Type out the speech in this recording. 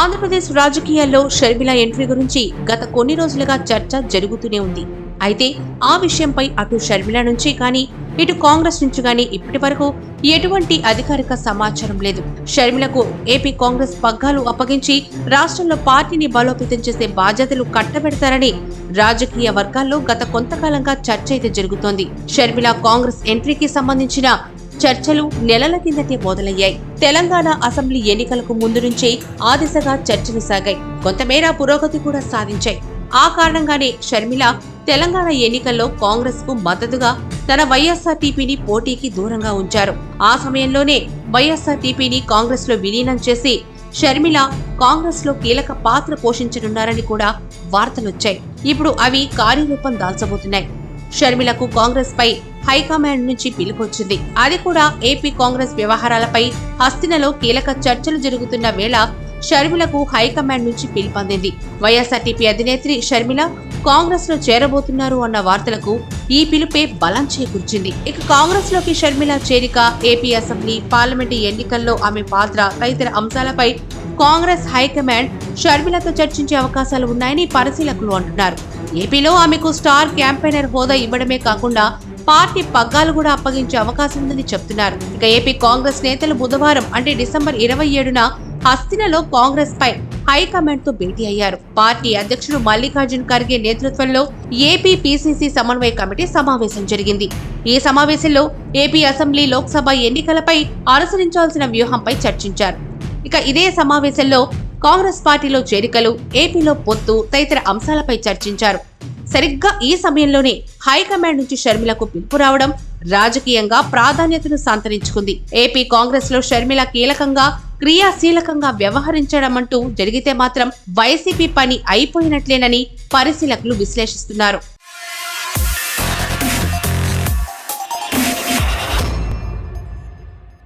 ఆంధ్రప్రదేశ్ రాజకీయాల్లో షర్మిల ఎంట్రీ గురించి గత కొన్ని రోజులుగా చర్చ జరుగుతూనే ఉంది. అయితే ఆ విషయంపై అటు షర్మిల నుంచి కానీ ఇటు కాంగ్రెస్ నుంచి కానీ ఇప్పటి వరకు ఎటువంటి అధికారిక సమాచారం లేదు. షర్మిలకు ఏపీ కాంగ్రెస్ పగ్గాలు అప్పగించి రాష్ట్రంలో పార్టీని బలోపేతం చేసే బాధ్యతలు కట్టబెడతారని రాజకీయ వర్గాల్లో గత కొంతకాలంగా చర్చ అయితే జరుగుతోంది. షర్మిల కాంగ్రెస్ ఎంట్రీకి సంబంధించిన చర్చలు నెలల కిందటే మొదలయ్యాయి. తెలంగాణ అసెంబ్లీ ఎన్నికలకు ముందు నుంచే ఆ దిశగా చర్చలు సాగాయి. కొంతమేర పురోగతి కూడా సాధించాయి. ఆ కారణంగానే షర్మిల తెలంగాణ ఎన్నికల్లో కాంగ్రెస్ కు మద్దతుగా తన వైఎస్ఆర్టీపీని పోటీకి దూరంగా ఉంచారు. ఆ సమయంలోనే వైఎస్ఆర్టీపీని కాంగ్రెస్ లో విలీనం చేసి షర్మిల కాంగ్రెస్ లో కీలక పాత్ర పోషించనున్నారని కూడా వార్తలొచ్చాయి. ఇప్పుడు అవి కార్యరూపం దాల్చబోతున్నాయి. షర్మిలకు కాంగ్రెస్ పై హైకమాండ్ నుంచి పిలుపొచ్చింది. అది కూడా ఏపీ కాంగ్రెస్ వ్యవహారాలపై హస్తినలో కీలక చర్చలు జరుగుతున్న వేళ షర్మిలకు హైకమాండ్ నుంచి పిలుపొందింది. వైఎస్ఆర్టీపీ అధినేత్రి షర్మిల కాంగ్రెస్ లో చేరబోతున్నారు అన్న వార్తలకు ఈ పిలుపే బలం చేకూర్చింది. ఇక కాంగ్రెస్ లోకి షర్మిల చేరిక, ఏపీ అసెంబ్లీ, పార్లమెంటు ఎన్నికల్లో ఆమె పాత్ర తదితర అంశాలపై కాంగ్రెస్ హైకమాండ్ షర్మిలతో చర్చించే అవకాశాలు ఉన్నాయని పరిశీలకులు అంటున్నారు. ఏపీలో ఆమెకు స్టార్ క్యాంపెయినర్ హోదా ఇవ్వడమే కాకుండా పార్టీ పగ్గాలు కూడా అప్పగించే అవకాశం ఉందని చెప్తున్నారు. ఇక ఏపీ కాంగ్రెస్ నేతలు బుధవారం అంటే డిసెంబర్ 27న హస్తినలో కాంగ్రెస్ పై హైకమాండ్ తో భేటీ అయ్యారు. పార్టీ అధ్యక్షుడు మల్లికార్జున్ ఖర్గే నేతృత్వంలో ఏపీ పీసీసీ సమన్వయ కమిటీ సమావేశం జరిగింది. ఈ సమావేశంలో ఏపీ అసెంబ్లీ, లోక్సభ ఎన్నికలపై అనుసరించాల్సిన వ్యూహంపై చర్చించారు. ఇక ఇదే సమావేశంలో కాంగ్రెస్ పార్టీలో చేరికలు, ఏపీలో పొత్తు తదితర అంశాలపై చర్చించారు. సరిగ్గా ఈ సమయంలోనే హైకమాండ్ నుంచి షర్మిలకు పిలుపు రావడం రాజకీయంగా ప్రాధాన్యతను సంతరించుకుంది. ఏపీ కాంగ్రెస్ లో షర్మిల కీలకంగా, క్రియాశీలకంగా వ్యవహరించడం అంటూ జరిగితే మాత్రం వైసీపీ పని అయిపోయినట్లేనని పరిశీలకులు విశ్లేషిస్తున్నారు.